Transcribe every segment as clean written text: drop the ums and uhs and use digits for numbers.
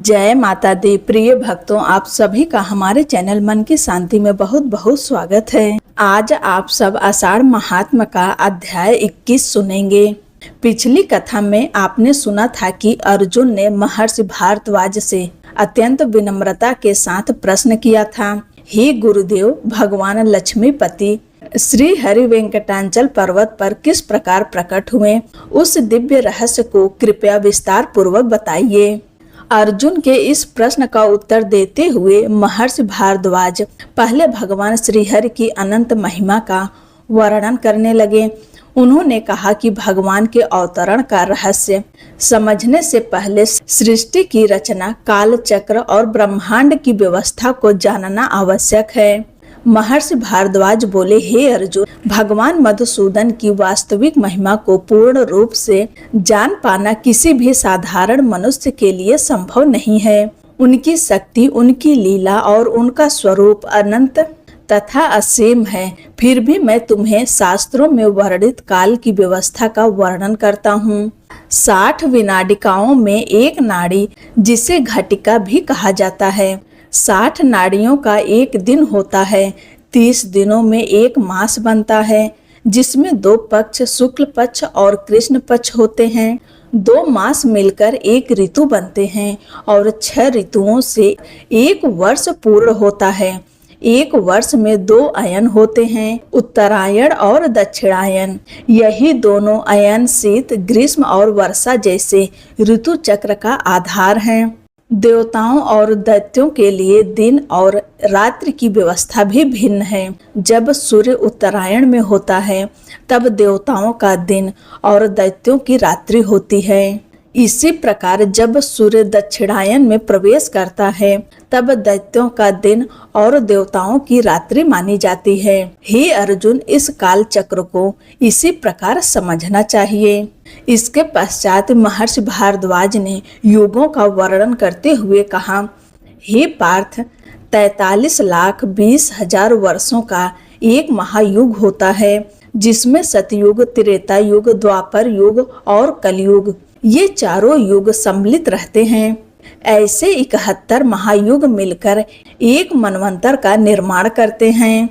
जय माता दी। प्रिय भक्तों, आप सभी का हमारे चैनल मन की शांति में बहुत बहुत स्वागत है। आज आप सब आषाढ़ महात्म्य का अध्याय 21 सुनेंगे। पिछली कथा में आपने सुना था कि अर्जुन ने महर्षि भारद्वाज से अत्यंत विनम्रता के साथ प्रश्न किया था, हे गुरुदेव, भगवान लक्ष्मीपति श्री हरि वेंकटाचल पर्वत पर किस प्रकार प्रकट हुए, उस दिव्य रहस्य को कृपया विस्तार पूर्वक बताइए। अर्जुन के इस प्रश्न का उत्तर देते हुए महर्षि भारद्वाज पहले भगवान श्रीहरि की अनंत महिमा का वर्णन करने लगे। उन्होंने कहा कि भगवान के अवतरण का रहस्य समझने से पहले सृष्टि की रचना, काल चक्र और ब्रह्मांड की व्यवस्था को जानना आवश्यक है। महर्षि भारद्वाज बोले, हे अर्जुन, भगवान मधुसूदन की वास्तविक महिमा को पूर्ण रूप से जान पाना किसी भी साधारण मनुष्य के लिए संभव नहीं है। उनकी शक्ति, उनकी लीला और उनका स्वरूप अनंत तथा असीम है। फिर भी मैं तुम्हें शास्त्रों में वर्णित काल की व्यवस्था का वर्णन करता हूँ। 60 विनाडिकाओं में एक नाड़ी, जिसे घटिका भी कहा जाता है, 60 नाड़ियों का एक दिन होता है। 30 दिनों में एक मास बनता है, जिसमें 2 पक्ष, शुक्ल पक्ष और कृष्ण पक्ष होते हैं। 2 मास मिलकर एक ऋतु बनते हैं और 6 ऋतुओं से एक वर्ष पूर्ण होता है। एक वर्ष में 2 अयन होते हैं, उत्तरायण और दक्षिणायन। यही दोनों अयन शीत, ग्रीष्म और वर्षा जैसे ऋतु चक्र का आधार हैं। देवताओं और दैत्यों के लिए दिन और रात्रि की व्यवस्था भी भिन्न है। जब सूर्य उत्तरायण में होता है, तब देवताओं का दिन और दैत्यों की रात्रि होती है। इसी प्रकार जब सूर्य दक्षिणायन में प्रवेश करता है, तब दैत्यों का दिन और देवताओं की रात्रि मानी जाती है। हे अर्जुन, इस काल चक्र को इसी प्रकार समझना चाहिए। इसके पश्चात महर्षि भारद्वाज ने युगों का वर्णन करते हुए कहा, हे पार्थ, 43,20,000 वर्षों का एक महायुग होता है, जिसमें सतयुग, त्रेता युग, द्वापर युग और कलयुग, ये चारों युग सम्मिलित रहते हैं। ऐसे 71 महायुग मिलकर एक मनवंतर का निर्माण करते हैं।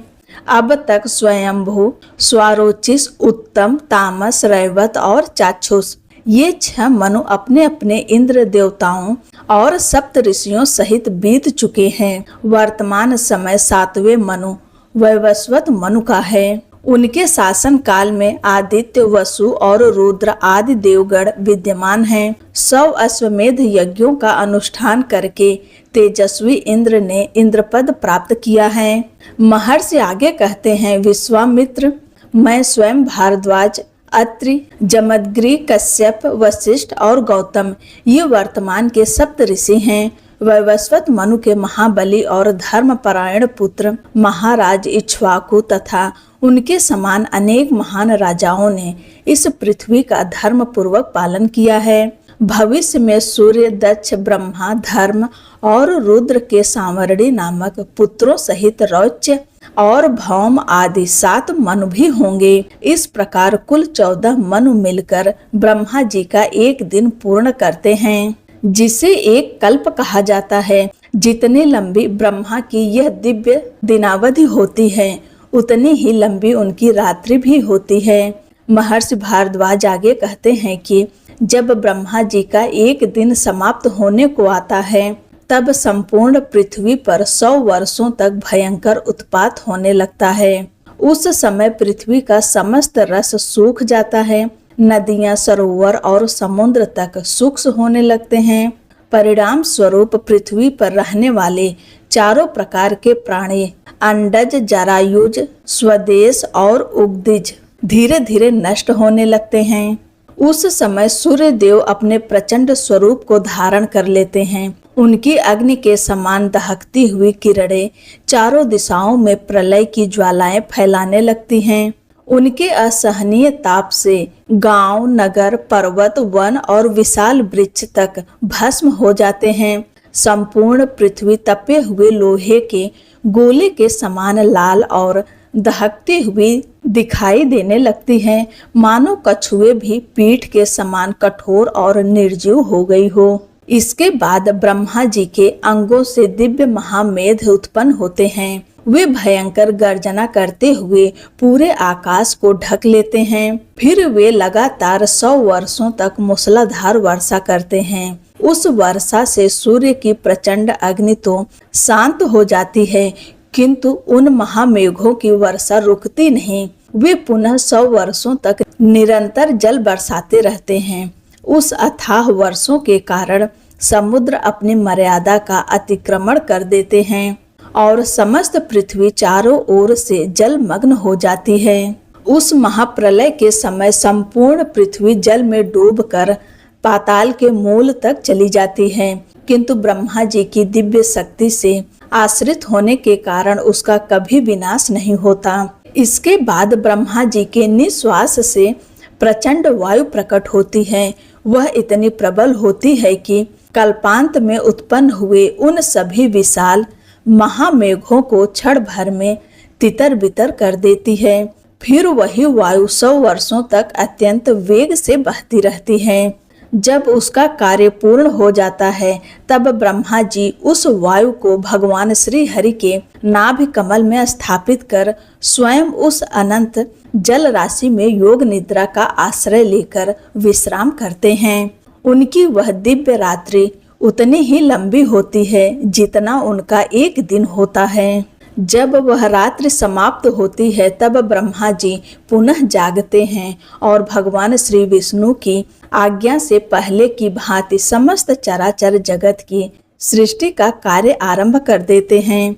अब तक स्वयंभू, स्वारोचिष, उत्तम, तामस, रैवत और चाक्षुष, ये 6 मनु अपने अपने इंद्र देवताओं और सप्त ऋषियों सहित बीत चुके हैं। वर्तमान समय 7वें मनु वैवस्वत मनु का है। उनके शासन काल में आदित्य, वसु और रुद्र आदि देवगण विद्यमान हैं। 100 अश्वमेध यज्ञों का अनुष्ठान करके तेजस्वी इंद्र ने इंद्रपद प्राप्त किया है। महर्षि आगे कहते हैं, विश्वामित्र, मैं स्वयं भारद्वाज, अत्रि, जमदग्नि, कश्यप, वशिष्ठ और गौतम, ये वर्तमान के सप्त ऋषि हैं। वैवस्वत मनु के महाबली और धर्मपरायण पुत्र महाराज इक्ष्वाकु तथा उनके समान अनेक महान राजाओं ने इस पृथ्वी का धर्म पूर्वक पालन किया है। भविष्य में सूर्य, दक्ष, ब्रह्मा, धर्म और रुद्र के सांवरणी नामक पुत्रों सहित रौच्य और भौम आदि 7 मनु भी होंगे। इस प्रकार कुल 14 मनु मिलकर ब्रह्मा जी का एक दिन पूर्ण करते हैं, जिसे एक कल्प कहा जाता है। जितनी लंबी ब्रह्मा की यह दिव्य दिनावधि होती है, उतनी ही लंबी उनकी रात्रि भी होती है। महर्षि भारद्वाज आगे कहते हैं कि जब ब्रह्मा जी का एक दिन समाप्त होने को आता है, तब संपूर्ण पृथ्वी पर 100 वर्षों तक भयंकर उत्पात होने लगता है। उस समय पृथ्वी का समस्त रस सूख जाता है। नदियां, सरोवर और समुद्र तक सूक्ष्म होने लगते हैं। परिणाम स्वरूप पृथ्वी पर रहने वाले चारों प्रकार के प्राणी, अंडज, जरायुज, स्वदेश और उगदिज, धीरे धीरे नष्ट होने लगते हैं। उस समय सूर्य देव अपने प्रचंड स्वरूप को धारण कर लेते हैं। उनकी अग्नि के समान दहकती हुई किरणें चारों दिशाओं में प्रलय की ज्वालाएं फैलाने लगती हैं। उनके असहनीय ताप से गांव, नगर, पर्वत, वन और विशाल वृक्ष तक भस्म हो जाते हैं। संपूर्ण पृथ्वी तपे हुए लोहे के गोले के समान लाल और दहकती हुई दिखाई देने लगती है, मानो कछुए भी पीठ के समान कठोर और निर्जीव हो गई हो। इसके बाद ब्रह्मा जी के अंगों से दिव्य महामेध उत्पन्न होते हैं। वे भयंकर गर्जना करते हुए पूरे आकाश को ढक लेते हैं। फिर वे लगातार 100 वर्षों तक मूसलाधार वर्षा करते हैं। उस वर्षा से सूर्य की प्रचंड अग्नि तो शांत हो जाती है, किंतु उन महामेघों की वर्षा रुकती नहीं। वे पुनः 100 वर्षों तक निरंतर जल बरसाते रहते हैं। उस अथाह वर्षों के कारण समुद्र अपनी मर्यादा का अतिक्रमण कर देते हैं और समस्त पृथ्वी चारों ओर से जलमग्न हो जाती है। उस महाप्रलय के समय संपूर्ण पृथ्वी जल में डूबकर पाताल के मूल तक चली जाती है, किंतु ब्रह्मा जी की दिव्य शक्ति से आश्रित होने के कारण उसका कभी विनाश नहीं होता। इसके बाद ब्रह्मा जी के निश्वास से प्रचंड वायु प्रकट होती है। वह इतनी प्रबल होती है कि कल्पांत में उत्पन्न हुए उन सभी विशाल महामेघों को क्षण भर में तितर बितर कर देती है। फिर वही वायु 100 वर्षों तक अत्यंत वेग से बहती रहती है। जब उसका कार्य पूर्ण हो जाता है, तब ब्रह्मा जी उस वायु को भगवान श्री हरि के नाभि कमल में स्थापित कर स्वयं उस अनंत जल राशि में योग निद्रा का आश्रय लेकर विश्राम करते हैं। उनकी वह दिव्य रात्रि उतनी ही लंबी होती है जितना उनका एक दिन होता है। जब वह रात्रि समाप्त होती है, तब ब्रह्मा जी पुनः जागते हैं और भगवान श्री विष्णु की आज्ञा से पहले की भांति समस्त चराचर जगत की सृष्टि का कार्य आरंभ कर देते हैं।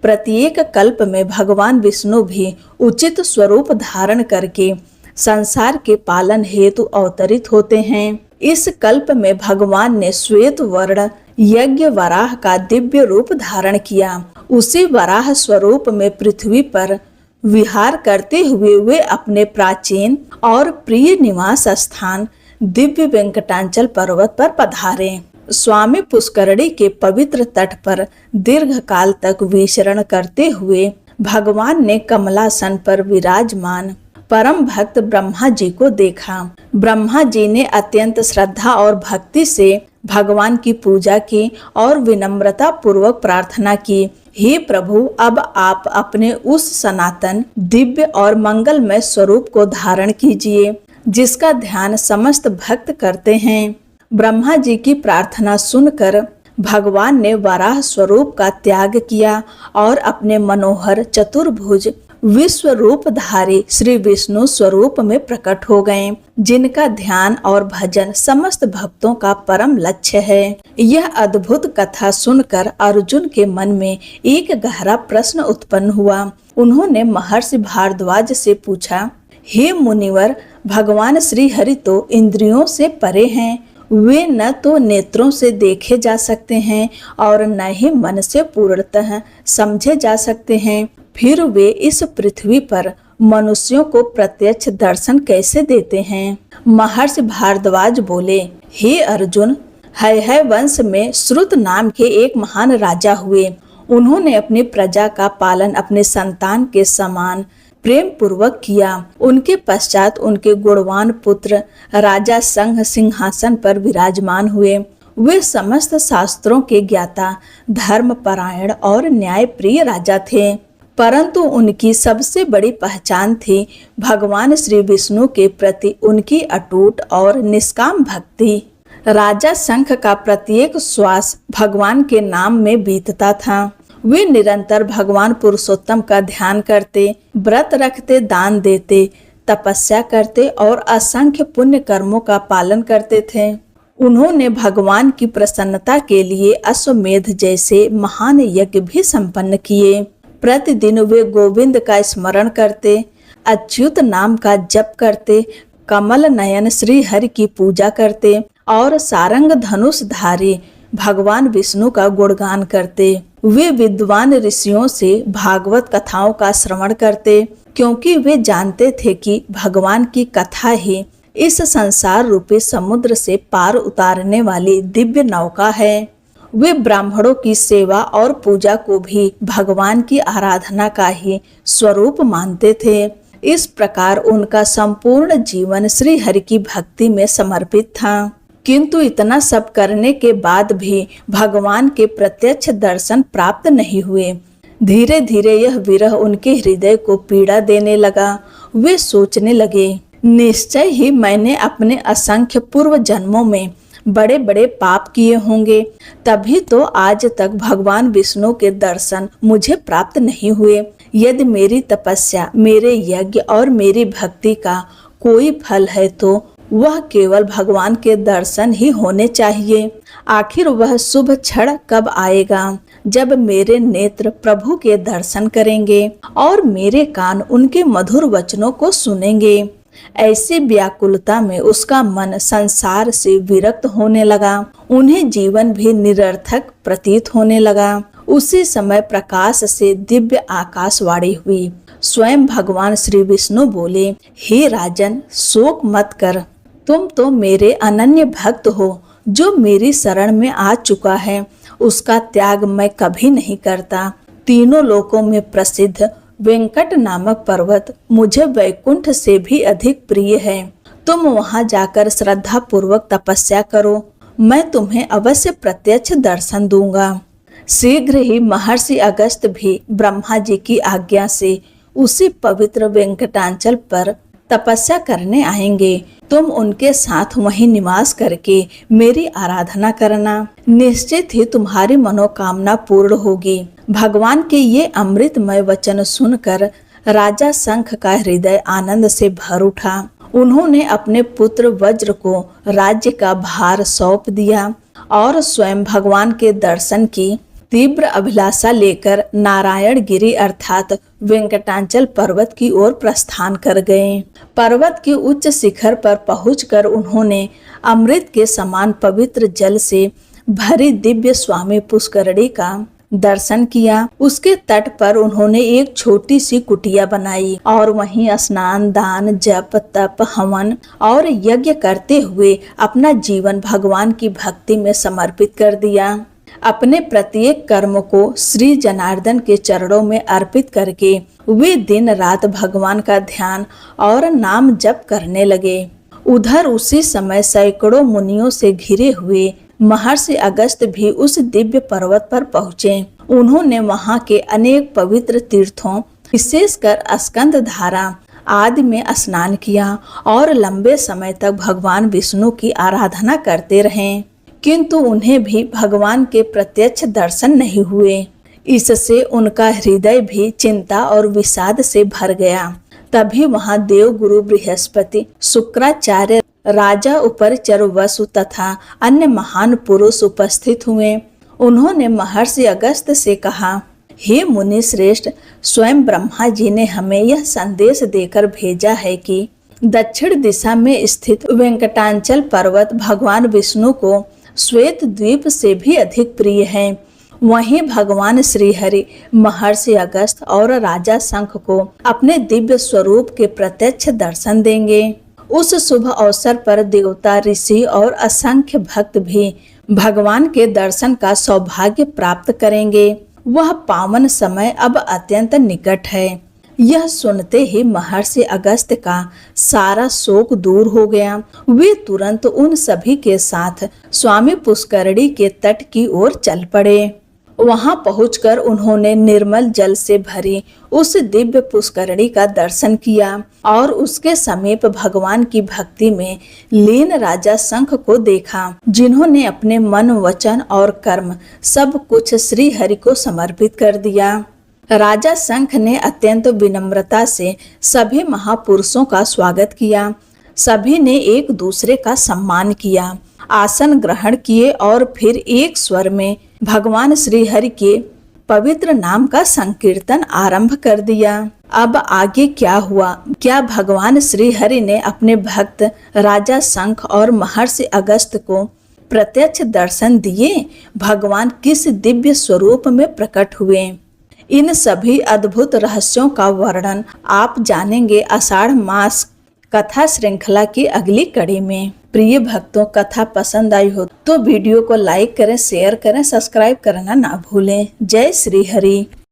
प्रत्येक कल्प में भगवान विष्णु भी उचित स्वरूप धारण करके संसार के पालन हेतु अवतरित होते हैं। इस कल्प में भगवान ने श्वेत वर्ण यज्ञ वराह का दिव्य रूप धारण किया। उसी वराह स्वरूप में पृथ्वी पर विहार करते हुए वे अपने प्राचीन और प्रिय निवास स्थान दिव्य वेंकटाचल पर्वत पर पधारे। स्वामी पुष्करणी के पवित्र तट पर दीर्घ काल तक विचरण करते हुए भगवान ने कमलासन पर विराजमान परम भक्त ब्रह्मा जी को देखा। ब्रह्मा जी ने अत्यंत श्रद्धा और भक्ति से भगवान की पूजा की और विनम्रता पूर्वक प्रार्थना की, हे प्रभु, अब आप अपने उस सनातन दिव्य और मंगलमय स्वरूप को धारण कीजिए जिसका ध्यान समस्त भक्त करते हैं। ब्रह्मा जी की प्रार्थना सुनकर भगवान ने वराह स्वरूप का त्याग किया और अपने मनोहर चतुर्भुज विश्व रूपधारी श्री विष्णु स्वरूप में प्रकट हो गए, जिनका ध्यान और भजन समस्त भक्तों का परम लक्ष्य है। यह अद्भुत कथा सुनकर अर्जुन के मन में एक गहरा प्रश्न उत्पन्न हुआ। उन्होंने महर्षि भारद्वाज से पूछा, हे मुनिवर, भगवान श्री हरि तो इंद्रियों से परे हैं। वे न तो नेत्रों से देखे जा सकते हैं और न ही मन से पूर्णतः समझे जा सकते हैं। फिर वे इस पृथ्वी पर मनुष्यों को प्रत्यक्ष दर्शन कैसे देते हैं? महर्षि भारद्वाज बोले, हे अर्जुन, है वंश में श्रुत नाम के एक महान राजा हुए। उन्होंने अपनी प्रजा का पालन अपने संतान के समान प्रेम पूर्वक किया। उनके पश्चात उनके गुणवान पुत्र राजा संघ सिंहासन पर विराजमान हुए। वे समस्त शास्त्रों के ज्ञाता, धर्मपरायण और न्याय प्रिय राजा थे, परंतु उनकी सबसे बड़ी पहचान थी भगवान श्री विष्णु के प्रति उनकी अटूट और निष्काम भक्ति। राजा शंख का प्रत्येक श्वास भगवान के नाम में बीतता था। वे निरंतर भगवान पुरुषोत्तम का ध्यान करते, व्रत रखते, दान देते, तपस्या करते और असंख्य पुण्य कर्मों का पालन करते थे। उन्होंने भगवान की प्रसन्नता के लिए अश्वमेध जैसे महान यज्ञ भी संपन्न किए। प्रतिदिन वे गोविंद का स्मरण करते, अच्युत नाम का जप करते, कमल नयन श्री हरि की पूजा करते और सारंग धनुषधारी भगवान विष्णु का गुणगान करते। वे विद्वान ऋषियों से भागवत कथाओं का श्रवण करते, क्योंकि वे जानते थे कि भगवान की कथा ही इस संसार रूपी समुद्र से पार उतारने वाली दिव्य नौका है। वे ब्राह्मणों की सेवा और पूजा को भी भगवान की आराधना का ही स्वरूप मानते थे। इस प्रकार उनका संपूर्ण जीवन श्री हरि की भक्ति में समर्पित था। किंतु इतना सब करने के बाद भी भगवान के प्रत्यक्ष दर्शन प्राप्त नहीं हुए। धीरे धीरे यह विरह उनके हृदय को पीड़ा देने लगा। वे सोचने लगे, निश्चय ही मैंने अपने असंख्य पूर्व जन्मों में बड़े बड़े पाप किए होंगे, तभी तो आज तक भगवान विष्णु के दर्शन मुझे प्राप्त नहीं हुए। यदि मेरी तपस्या, मेरे यज्ञ और मेरी भक्ति का कोई फल है तो वह केवल भगवान के दर्शन ही होने चाहिए। आखिर वह शुभ क्षण कब आएगा जब मेरे नेत्र प्रभु के दर्शन करेंगे और मेरे कान उनके मधुर वचनों को सुनेंगे। ऐसी व्याकुलता में उसका मन संसार से विरक्त होने लगा। उन्हें जीवन भी निरर्थक प्रतीत होने लगा। उसी समय प्रकाश से दिव्य आकाशवाणी हुई। स्वयं भगवान श्री विष्णु बोले, हे राजन, शोक मत कर। तुम तो मेरे अनन्य भक्त हो। जो मेरी शरण में आ चुका है उसका त्याग मैं कभी नहीं करता। तीनों लोकों में प्रसिद्ध वेंकट नामक पर्वत मुझे वैकुंठ से भी अधिक प्रिय है। तुम वहां जाकर श्रद्धा पूर्वक तपस्या करो, मैं तुम्हें अवश्य प्रत्यक्ष दर्शन दूंगा। शीघ्र ही महर्षि अगस्त्य भी ब्रह्मा जी की आज्ञा से उसी पवित्र वेंकटाचल पर तपस्या करने आएंगे। तुम उनके साथ वहीं निवास करके मेरी आराधना करना। निश्चित ही तुम्हारी मनोकामना पूर्ण होगी। भगवान के ये अमृतमय वचन सुनकर राजा शंख का हृदय आनंद से भर उठा। उन्होंने अपने पुत्र वज्र को राज्य का भार सौंप दिया और स्वयं भगवान के दर्शन की तीव्र अभिलाषा लेकर नारायण गिरी अर्थात वेंकटाचल पर्वत की ओर प्रस्थान कर गए। पर्वत के उच्च शिखर पर पहुंचकर उन्होंने अमृत के समान पवित्र जल से भरी दिव्य स्वामी पुष्करणी का दर्शन किया। उसके तट पर उन्होंने एक छोटी सी कुटिया बनाई और वहीं स्नान, दान, जप, तप, हवन और यज्ञ करते हुए अपना जीवन भगवान की भक्ति में समर्पित कर दिया। अपने प्रत्येक कर्म को श्री जनार्दन के चरणों में अर्पित करके वे दिन रात भगवान का ध्यान और नाम जप करने लगे। उधर उसी समय सैकड़ों मुनियों से घिरे हुए महर्षि अगस्त्य भी उस दिव्य पर्वत पर पहुँचे। उन्होंने वहां के अनेक पवित्र तीर्थों, विशेषकर स्कंद धारा आदि में स्नान किया और लंबे समय तक भगवान विष्णु की आराधना करते रहे, किंतु उन्हें भी भगवान के प्रत्यक्ष दर्शन नहीं हुए। इससे उनका हृदय भी चिंता और विषाद से भर गया। तभी वहां देव गुरु बृहस्पति, शुक्राचार्य, राजा उपरचर वसु तथा अन्य महान पुरुष उपस्थित हुए। उन्होंने महर्षि अगस्त्य से कहा, हे मुनि श्रेष्ठ, स्वयं ब्रह्मा जी ने हमें यह संदेश देकर भेजा है कि दक्षिण दिशा में स्थित वेंकटाचल पर्वत भगवान विष्णु को श्वेत द्वीप से भी अधिक प्रिय है। वहीं भगवान श्रीहरि महर्षि अगस्त्य और राजा शंख को अपने दिव्य स्वरूप के प्रत्यक्ष दर्शन देंगे। उस शुभ अवसर पर देवता, ऋषि और असंख्य भक्त भी भगवान के दर्शन का सौभाग्य प्राप्त करेंगे। वह पावन समय अब अत्यंत निकट है। यह सुनते ही महर्षि अगस्त्य का सारा शोक दूर हो गया। वे तुरंत उन सभी के साथ स्वामी पुष्करणी के तट की ओर चल पड़े। वहां पहुंचकर उन्होंने निर्मल जल से भरी उस दिव्य पुष्करणी का दर्शन किया और उसके समीप भगवान की भक्ति में लीन राजा शंख को देखा, जिन्होंने अपने मन, वचन और कर्म सब कुछ श्री हरि को समर्पित कर दिया। राजा शंख ने अत्यंत विनम्रता से सभी महापुरुषों का स्वागत किया। सभी ने एक दूसरे का सम्मान किया, आसन ग्रहण किए और फिर एक स्वर में भगवान श्री हरि के पवित्र नाम का संकीर्तन आरंभ कर दिया। अब आगे क्या हुआ? क्या भगवान श्री हरि ने अपने भक्त राजा शंख और महर्षि अगस्त्य को प्रत्यक्ष दर्शन दिए? भगवान किस दिव्य स्वरूप में प्रकट हुए? इन सभी अद्भुत रहस्यों का वर्णन आप जानेंगे आषाढ़ मास कथा श्रृंखला की अगली कड़ी में। प्रिय भक्तों, कथा पसंद आई हो तो वीडियो को लाइक करें, शेयर करें, सब्सक्राइब करना ना भूलें। जय श्री हरि।